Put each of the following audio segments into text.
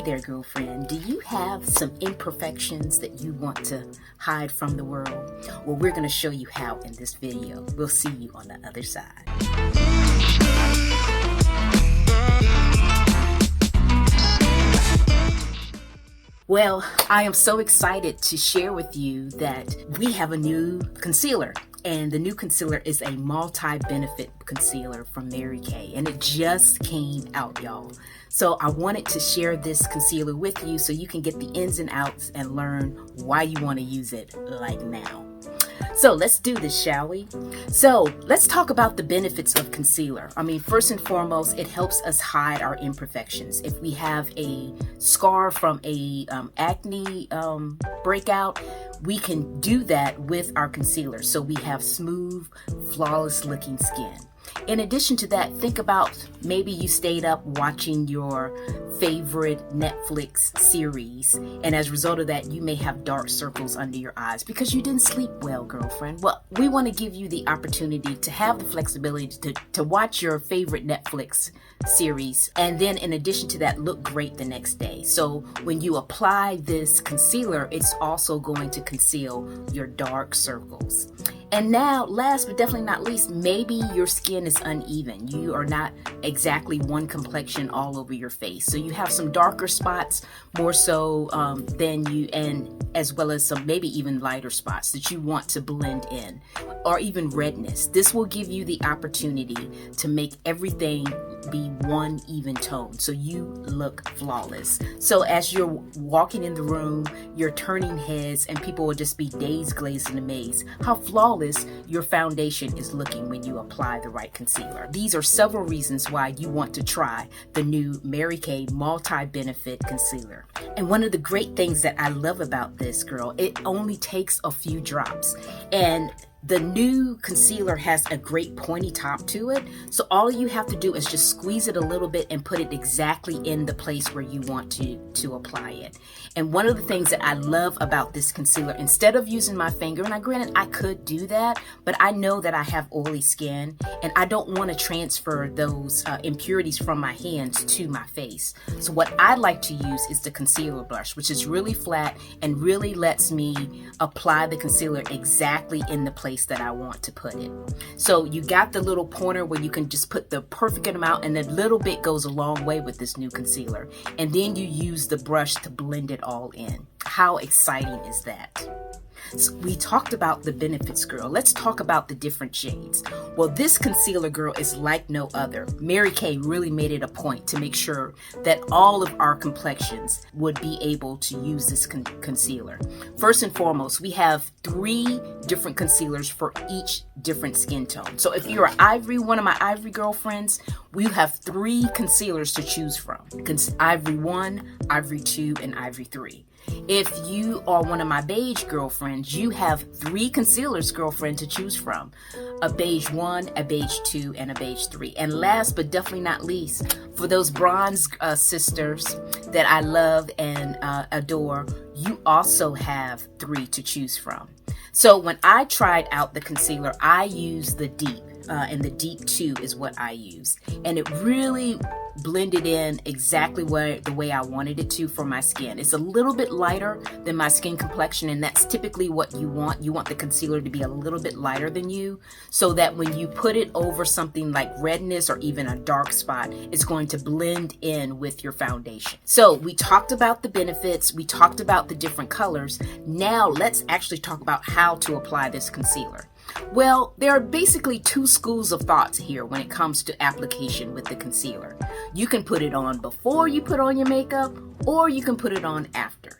there, girlfriend. Do you have some imperfections that you want to hide from the world? Well, we're going to show you how in this video. We'll see you on the other side. Well, I am so excited to share with you that we have a new concealer. And the new concealer is a multi-benefit concealer from Mary Kay. And it just came out, y'all. So I wanted to share this concealer with you so you can get the ins and outs and learn why you want to use it like now. So let's do this, shall we? So let's talk about the benefits of concealer. I mean, first and foremost, it helps us hide our imperfections. If we have a scar from a acne breakout, we can do that with our concealer. So we have smooth, flawless looking skin. In addition to that, think about maybe you stayed up watching your favorite Netflix series, and as a result of that, you may have dark circles under your eyes because you didn't sleep well, girlfriend. Well, we want to give you the opportunity to have the flexibility to watch your favorite Netflix series, and then in addition to that, look great the next day. So when you apply this concealer, it's also going to conceal your dark circles. And now, last but definitely not least, maybe your skin is uneven. You are not exactly one complexion all over your face. So you have some darker spots, more so than you, and as well as some maybe even lighter spots that you want to blend in, or even redness. This will give you the opportunity to make everything be one even tone, so you look flawless. So as you're walking in the room, you're turning heads, and people will just be dazed, glazed, and amazed how flawless your foundation is looking when you apply the right concealer. These are several reasons why you want to try the new Mary Kay multi-benefit concealer. And one of the great things that I love about this, girl, it only takes a few drops. And the new concealer has a great pointy top to it, so all you have to do is just squeeze it a little bit and put it exactly in the place where you want to apply it. And one of the things that I love about this concealer, instead of using my finger, and granted I could do that, but I know that I have oily skin and I don't want to transfer those impurities from my hands to my face. So what I like to use is the concealer brush, which is really flat and really lets me apply the concealer exactly in the place that I want to put it. So you got the little pointer where you can just put the perfect amount, and a little bit goes a long way with this new concealer. And then you use the brush to blend it all in. How exciting is that? So we talked about the benefits, girl. Let's talk about the different shades. Well, this concealer, girl, is like no other. Mary Kay really made it a point to make sure that all of our complexions would be able to use this concealer. First and foremost, we have 3 different concealers for each different skin tone. So if you're ivory, one of my ivory girlfriends, we have 3 concealers to choose from. Ivory 1, Ivory 2, and Ivory 3. If you are one of my beige girlfriends, you have 3 concealers, girlfriend, to choose from. A beige 1, a beige 2, and a beige 3. And last but definitely not least, for those bronze sisters that I love and adore, you also have 3 to choose from. So when I tried out the concealer, I used the deep, and the deep 2 is what I used. And it really blended in exactly the way I wanted it to for my skin. It's a little bit lighter than my skin complexion, and that's typically what you want. You want the concealer to be a little bit lighter than you, so that when you put it over something like redness or even a dark spot, it's going to blend in with your foundation. So we talked about the benefits, we talked about the different colors. Now let's actually talk about how to apply this concealer. Well, there are basically 2 schools of thoughts here when it comes to application with the concealer. You can put it on before you put on your makeup, or you can put it on after.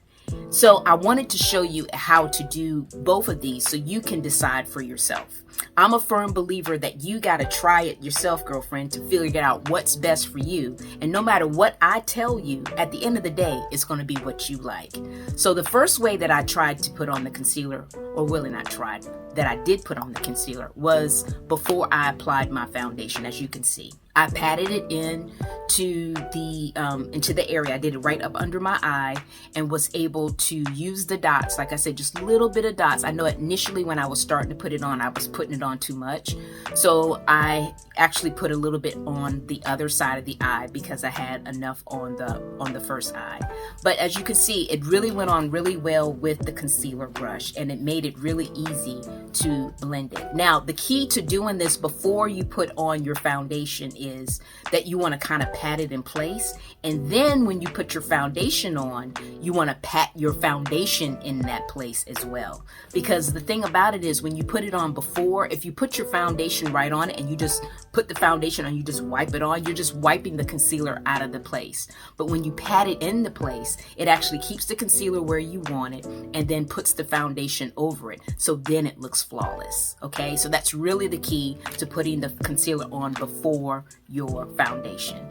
So I wanted to show you how to do both of these so you can decide for yourself. I'm a firm believer that you got to try it yourself, girlfriend, to figure out what's best for you. And no matter what I tell you, at the end of the day, it's going to be what you like. So the first way that I tried to put on the concealer, or really not tried, that I did put on the concealer, was before I applied my foundation. As you can see, I patted it into the area. I did it right up under my eye and was able to use the dots. Like I said, just a little bit of dots. I know initially when I was starting to put it on, I was putting putting it on too much. So I actually put a little bit on the other side of the eye because I had enough on the first eye. But as you can see, it really went on really well with the concealer brush, and it made it really easy to blend it. Now, the key to doing this before you put on your foundation is that you want to kind of pat it in place, and then when you put your foundation on, you want to pat your foundation in that place as well. Because the thing about it is, when you put it on before, if you put your foundation right on it and you just put the foundation on, you just wipe it on, you're just wiping the concealer out of the place. But when you pat it in the place, it actually keeps the concealer where you want it and then puts the foundation over it. So then it looks flawless. Okay, so that's really the key to putting the concealer on before your foundation.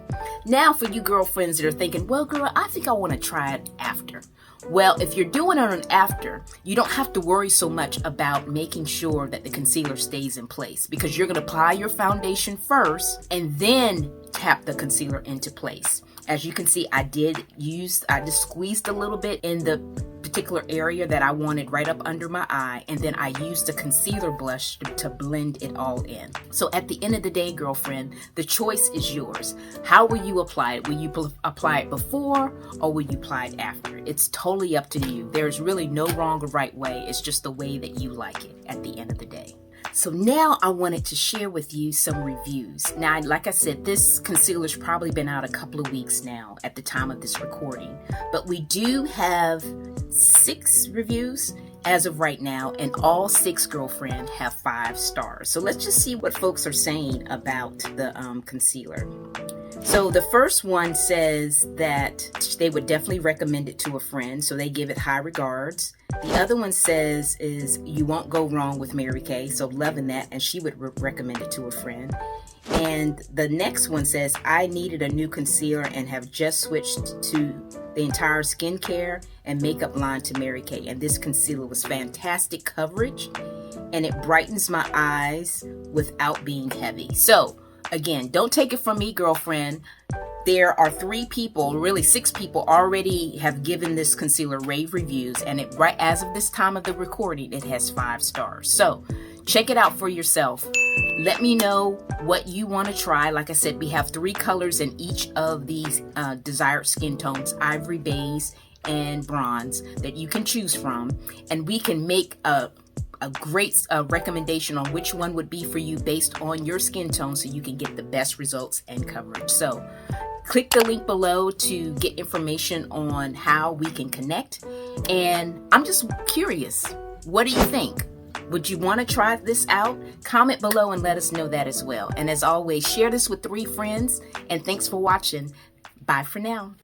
Now, for you girlfriends that are thinking, well, girl, I think I want to try it after. Well, if you're doing it on after, you don't have to worry so much about making sure that the concealer stays in place, because you're going to apply your foundation first and then tap the concealer into place. As you can see, I just squeezed a little bit in the particular area that I wanted right up under my eye, and then I used the concealer blush to blend it all in. So at the end of the day, girlfriend, the choice is yours. How will you apply it? Will you apply it before, or will you apply it after? It's totally up to you. There's really no wrong or right way. It's just the way that you like it at the end of the day. So now I wanted to share with you some reviews. Now, like I said, this concealer's probably been out a couple of weeks now at the time of this recording, but we do have 6 reviews as of right now, and all 6, girlfriend, have 5 stars. So let's just see what folks are saying about the concealer. So the first one says that they would definitely recommend it to a friend, so they give it high regards. The other one says is you won't go wrong with Mary Kay, so loving that, and she would recommend it to a friend. And the next one says, I needed a new concealer and have just switched to the entire skincare and makeup line to Mary Kay, and this concealer was fantastic coverage and it brightens my eyes without being heavy. So again, don't take it from me, girlfriend. There are 3 people, really 6 people already have given this concealer rave reviews, and it right as of this time of the recording, it has 5 stars. So check it out for yourself. Let me know what you want to try. Like I said, we have 3 colors in each of these desired skin tones: ivory, beige, and bronze, that you can choose from, and we can make a great recommendation on which one would be for you based on your skin tone, so you can get the best results and coverage. So click the link below to get information on how we can connect. And I'm just curious, what do you think? Would you want to try this out? Comment below and let us know that as well. And as always, share this with 3 friends, and thanks for watching. Bye for now.